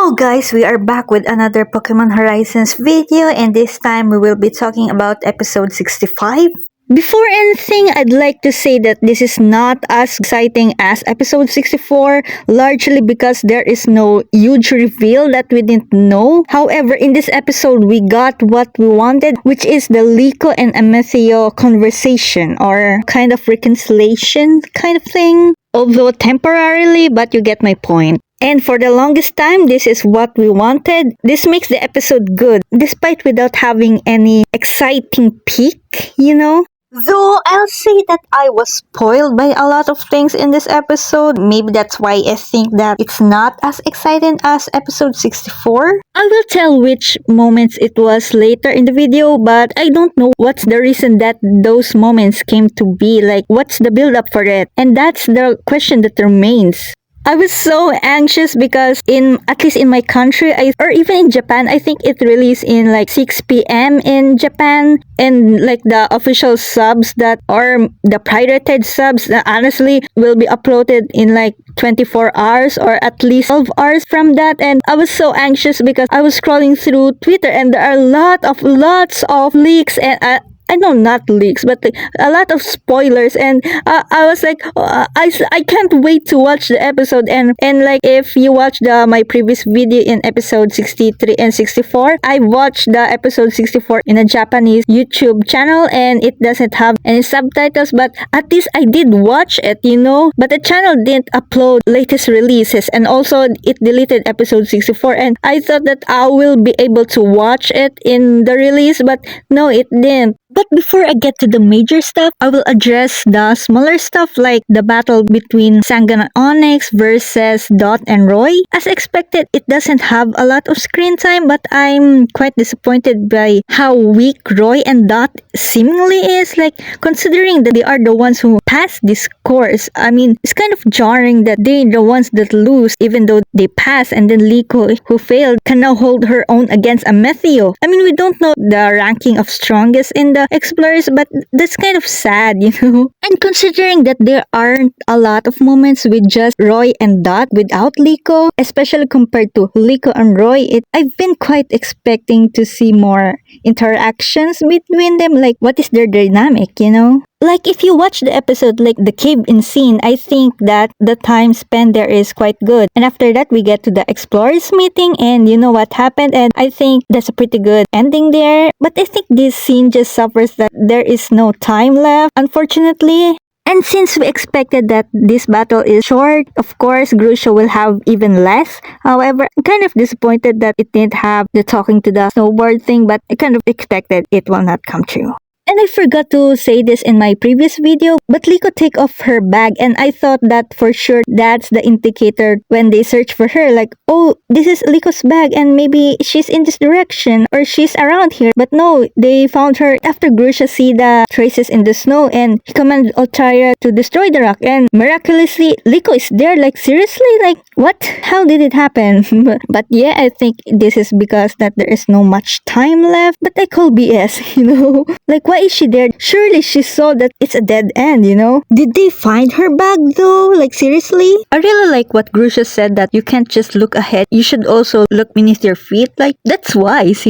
Hello guys, we are back with another Pokemon Horizons video, and this time we will be talking about episode 65. Before anything, I'd like to say that this is not as exciting as episode 64, largely because there is no huge reveal that we didn't know. However, in this episode, we got what we wanted, which is the Liko and Ametheo conversation, or kind of reconciliation kind of thing. Although temporarily, but you get my point. And for the longest time, this is what we wanted. This makes the episode good, despite without having any exciting peak, Though I'll say that I was spoiled by a lot of things in this episode. Maybe that's why I think that it's not as exciting as episode 64. I will tell which moments it was later in the video, but I don't know what's the reason that those moments came to be. Like, what's the build-up for it? And that's the question that remains. I was so anxious because at least in my country, or even in Japan, I think it released in like 6 p.m. in Japan, and like the official subs or the pirated subs that honestly will be uploaded in like 24 hours or at least 12 hours from that. And I was so anxious because I was scrolling through Twitter and there are lots of leaks, and I know not leaks, but a lot of spoilers, and I was like, I can't wait to watch the episode. And like, if you watch my previous video in episode 63 and 64, I watched the episode 64 in a Japanese YouTube channel, and it doesn't have any subtitles, but at least I did watch it, But the channel didn't upload latest releases, and also it deleted episode 64, and I thought that I will be able to watch it in the release, but no, it didn't. But before I get to the major stuff, I will address the smaller stuff like the battle between Sangan and Onyx versus Dot and Roy. As expected, it doesn't have a lot of screen time, but I'm quite disappointed by how weak Roy and Dot seemingly is. Like, considering that they are the ones who passed this course, I mean, it's kind of jarring that they're the ones that lose even though they pass, and then Liko, who failed, can now hold her own against Ametheo. I mean, we don't know the ranking of strongest in the explorers, but that's kind of sad, And considering that there aren't a lot of moments with just Roy and Dot without Liko, especially compared to Liko and Roy, I've been quite expecting to see more interactions between them. Like, what is their dynamic, Like, if you watch the episode, like the cave-in scene, I think that the time spent there is quite good. And after that, we get to the explorers meeting, and you know what happened, and I think that's a pretty good ending there. But I think this scene just suffers that there is no time left, unfortunately. And since we expected that this battle is short, of course, Grusha will have even less. However, I'm kind of disappointed that it didn't have the talking to the snowboard thing, but I kind of expected it will not come true. And I forgot to say this in my previous video, but Liko take off her bag, and I thought that for sure that's the indicator when they search for her. Like, oh, this is Liko's bag and maybe she's in this direction or she's around here. But no, they found her after Grusha see the traces in the snow, and he commanded Altaria to destroy the rock, and miraculously Liko is there. Like, seriously? Like, what? How did it happen? But yeah, I think this is because that there is no much time left, but I call BS, Like, why is she there? Surely she saw that it's a dead end, Did they find her bag though? Like, seriously? I really like what Grusha said, that you can't just look ahead, you should also look beneath your feet. Like, that's wise,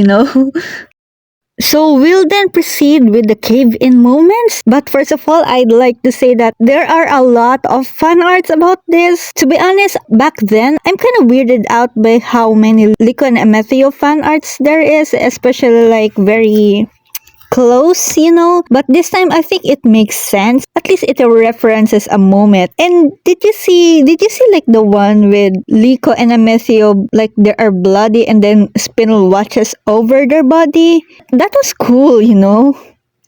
So we'll then proceed with the cave-in moments. But first of all, I'd like to say that there are a lot of fan arts about this. To be honest, back then, I'm kind of weirded out by how many Liko and Ametheo fan arts there is, especially like very close, but this time I think it makes sense. At least it references a moment. And did you see like the one with Liko and Ametheo, like they are bloody and then Spinel watches over their body? That was cool,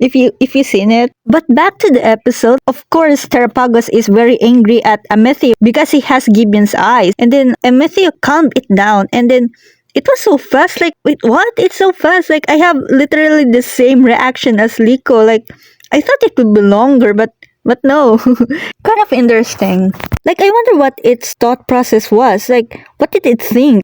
if you seen it. But back to the episode, of course, Terapagos is very angry at Ametheo because he has Gibeon's eyes, and then Ametheo calmed it down, and then it was so fast. Like, wait, what? It's so fast. Like, I have literally the same reaction as Liko. Like, I thought it would be longer, but no. Kind of interesting. Like, I wonder what its thought process was. Like, what did it think,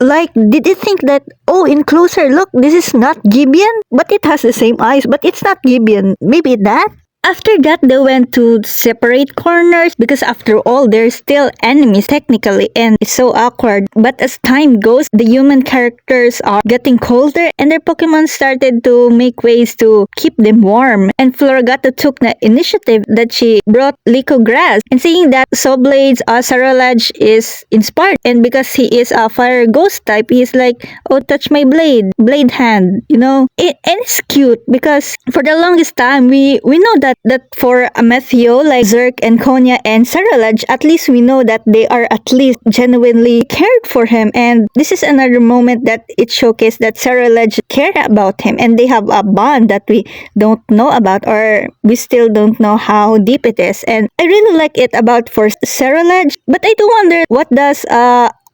Like, did it think that, oh, in closer look, this is not Gibeon? But it has the same eyes, but it's not Gibeon. Maybe that? After that, they went to separate corners because after all, they're still enemies technically and it's so awkward. But as time goes, the human characters are getting colder and their Pokemon started to make ways to keep them warm. And Floragato took the initiative that she brought Liko grass. And seeing that Soblade's Saralage is inspired and because he is a fire ghost type, he's like, oh, touch my blade hand, you know? And it's cute because for the longest time, we know that for Amethio, like Zerk and Konya and Saralage, at least we know that they are at least genuinely cared for him. And this is another moment that it showcased that Saralage cared about him and they have a bond that we don't know about or we still don't know how deep it is. And I really like it about for Saralage, but I do wonder what does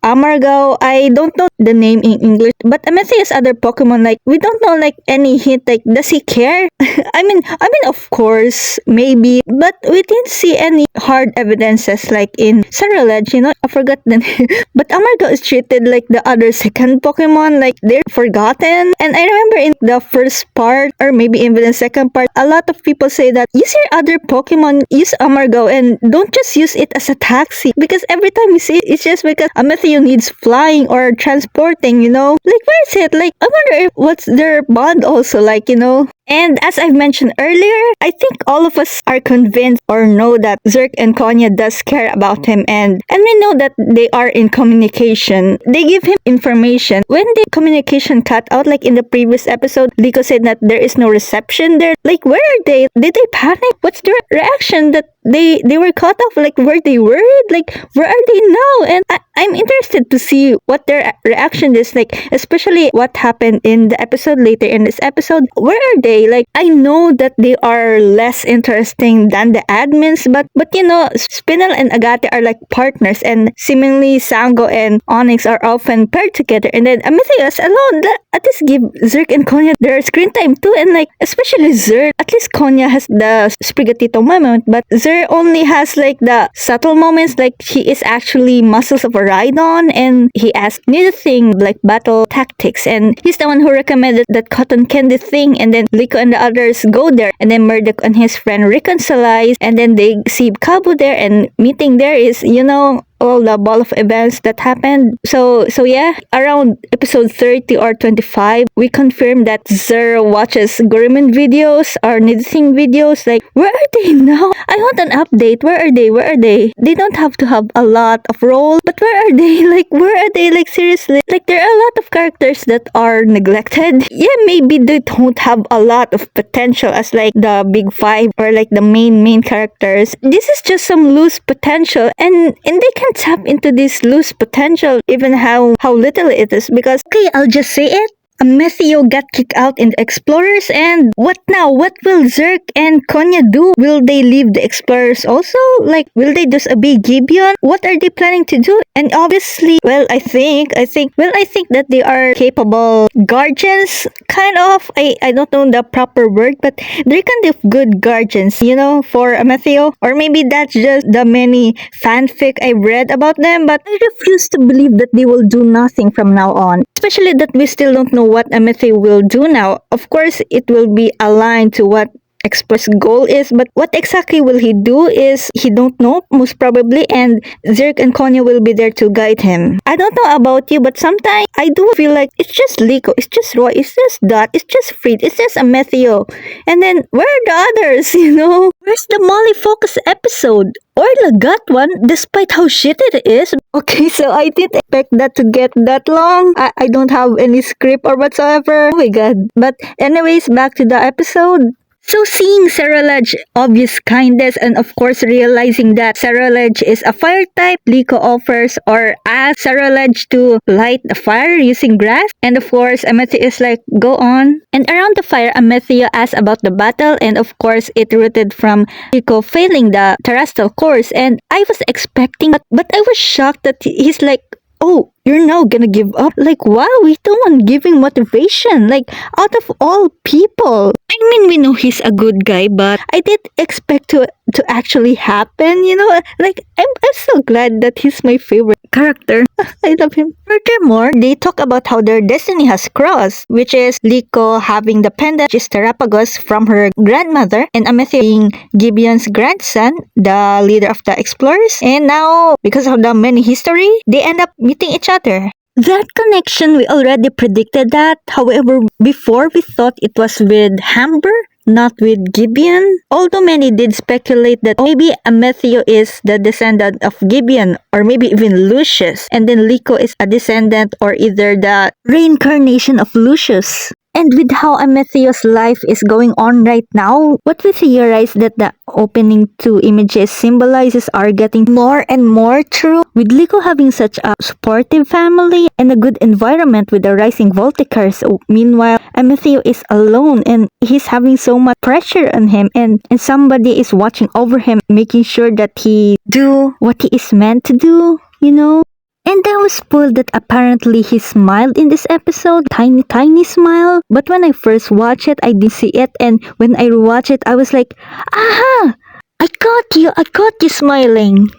Amargao, I don't know the name in English, but Amethio's other Pokemon, like, we don't know, like, any hint, like, does he care? I mean, of course, maybe, but we didn't see any hard evidences, like, in Saralage, you know, I forgot the name, but Amargao is treated like the other second Pokemon, like, they're forgotten, and I remember in the first part, or maybe even the second part, a lot of people say that, use your other Pokemon, use Amargao, and don't just use it as a taxi, because every time you see it, it's just because Amethio needs flying or transporting, you know? Like, where is it? Like, I wonder if what's their bond also, like, you know? And as I've mentioned earlier, I think all of us are convinced or know that Zerk and Konya does care about him and we know that they are in communication. They give him information. When the communication cut out, like in the previous episode, Liko said that there is no reception there. Like, where are they? Did they panic? What's their reaction that they were cut off? Like, were they worried? Like, where are they now? And I'm interested to see what their reaction is, like, especially what happened in the episode later in this episode. Where are they? Like, I know that they are less interesting than the admins, but you know, Spinel and Agate are like partners, and seemingly Sango and Onyx are often paired together. And then Amethyst alone, at least give Zerk and Konya their screen time too. And like, especially Zerk, at least Konya has the Sprigatito moment, but Zerk only has like the subtle moments, like he is actually muscles of a Rhydon, and he asks new thing like battle tactics, and he's the one who recommended that cotton candy thing, and then Liko and the others go there, and then Murdoch and his friend reconcile, and then they see Kabu there, and meeting there is, you know, all the ball of events that happened. So yeah, around episode 30 or 25, we confirmed that ZIR watches Guriman videos or knitting videos. Like, where are they now? I want an update. Where are they? Where are they? They don't have to have a lot of role, but where are they? Like, where are they? Like, seriously? Like, there are a lot of characters that are neglected. Yeah, maybe they don't have a lot of potential as like the big five or like the main characters. This is just some loose potential, and they can tap into this loose potential, even how little it is, because okay, I'll just say it. Amethio got kicked out in the Explorers, and what now? What will Zerk and Konya do? Will they leave the Explorers also? Like, will they just obey Gibeon? What are they planning to do? And obviously, well, I think that they are capable guardians, kind of. I don't know the proper word, but they're kind of good guardians, you know, for Amethio. Or maybe that's just the many fanfic I read about them, but I refuse to believe that they will do nothing from now on. Especially that we still don't know what Amethio will do now. Of course, it will be aligned to what Express goal is, but what exactly will he do is he don't know, most probably, and Zerk and Konya will be there to guide him. I don't know about you, but sometimes I do feel like it's just Liko, it's just Roy, it's just Dot, it's just Fried, it's just Amethio. And then, where are the others, you know? Where's the Molly Focus episode? Or Lagat one, despite how shit it is. Okay, so I didn't expect that to get that long. I don't have any script or whatsoever. Oh my god. But anyways, back to the episode. So seeing Saralage obvious kindness and of course realizing that Saralage is a fire type, Liko offers or asks Saralage to light the fire using grass, and of course Amethio is like, go on. And around the fire, Amethio asks about the battle, and of course it rooted from Liko failing the terrestrial course, and I was expecting, but I was shocked that he's like, oh, you're now gonna give up? Like, wow, we don't want giving motivation. Like, out of all people. I mean, we know he's a good guy, but I did expect to actually happen, you know? Like, I'm so glad that he's my favorite character. I love him. Furthermore, they talk about how their destiny has crossed, which is Liko having the pendant, which is Terapagos, from her grandmother, and Amethio being Gibeon's grandson, the leader of the explorers. And now, because of the many history, they end up meeting each other. That connection, we already predicted that. However, before we thought it was with Hamber, not with Gibeon. Although many did speculate that maybe Amethio is the descendant of Gibeon, or maybe even Lucius, and then Liko is a descendant or either the reincarnation of Lucius. And with how Amethio's life is going on right now, what we theorize that the opening two images symbolizes are getting more and more true. With Liko having such a supportive family and a good environment with the rising Volticars, meanwhile, Amethio is alone and he's having so much pressure on him, and somebody is watching over him, making sure that he do what he is meant to do, you know? And I was spoiled that apparently he smiled in this episode, tiny smile. But when I first watched it, I didn't see it. And when I rewatched it, I was like, aha! I got you smiling.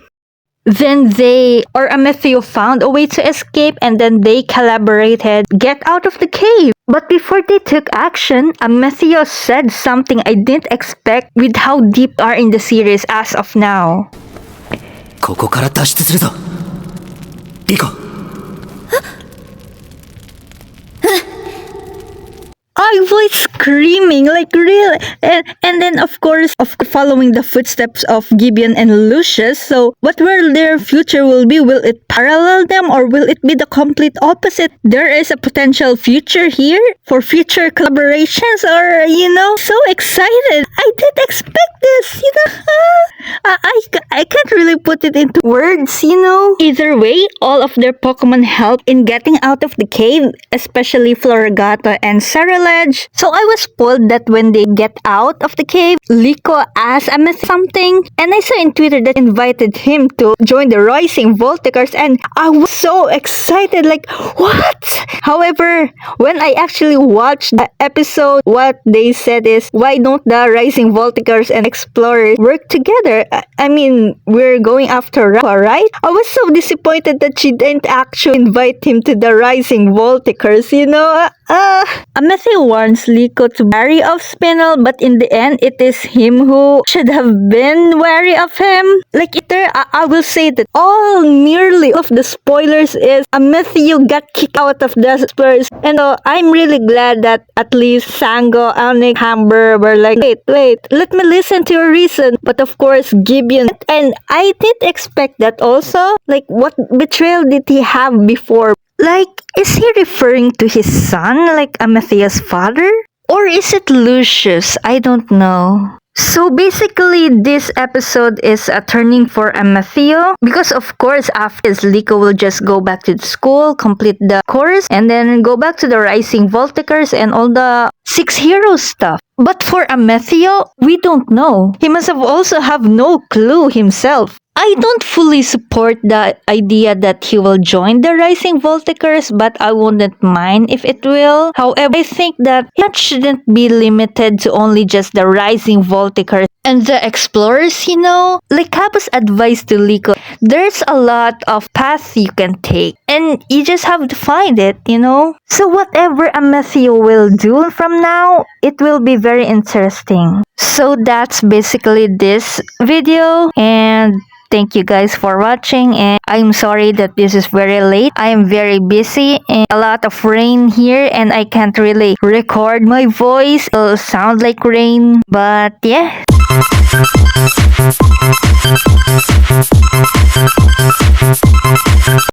Then Amethio found a way to escape, and then they collaborated, get out of the cave. But before they took action, Amethio said something I didn't expect with how deep they are in the series as of now. ここから脱出するぞ。リコ。I was screaming like real, and then of course following the footsteps of Gibeon and Lucius. So what will their future will be? Will it parallel them or will it be the complete opposite? There is a potential future here for future collaborations, or so excited. I didn't expect this, I can't really put it into words, Either way, all of their Pokemon help in getting out of the cave, especially Floragato and Cerulege. So I was spoiled that when they get out of the cave, Liko asked Amethio something, and I saw in Twitter that invited him to join the Rising Volticars, and I was so excited, like, what? However, when I actually watched the episode, what they said is, why don't the Rising Volticars and Explorers work together? I mean, we're going after Rafa, right? I was so disappointed that she didn't actually invite him to the Rising Volticars, Amethio warns Liko to be wary of Spinel, but in the end, it is him who should have been wary of him. Like, I will say that nearly all of the spoilers is Amethio got kicked out of the Spurs. And I'm really glad that at least Sango, Alnick, Hamber were like, wait, let me listen to your reason. But of course, Gibeon. And I did expect that also. Like, what betrayal did he have before? Like, is he referring to his son, like Amethio's father? Or is it Lucius? I don't know. So basically, this episode is a turning for Amethio, because of course after this, Liko will just go back to the school, complete the course, and then go back to the Rising Volticars and all the 6 heroes stuff. But for Amethio, we don't know. He must have also have no clue himself. I don't fully support the idea that he will join the Rising Volticars, but I wouldn't mind if it will. However, I think that it shouldn't be limited to only just the Rising Volticars and the Explorers, Like Kappa's advice to Liko, there's a lot of paths you can take, and you just have to find it, So whatever Amethio will do from now, it will be very interesting. So that's basically this video, and thank you guys for watching, and I'm sorry that this is very late. I am very busy and a lot of rain here, and I can't really record my voice. It'll sound like rain, but yeah.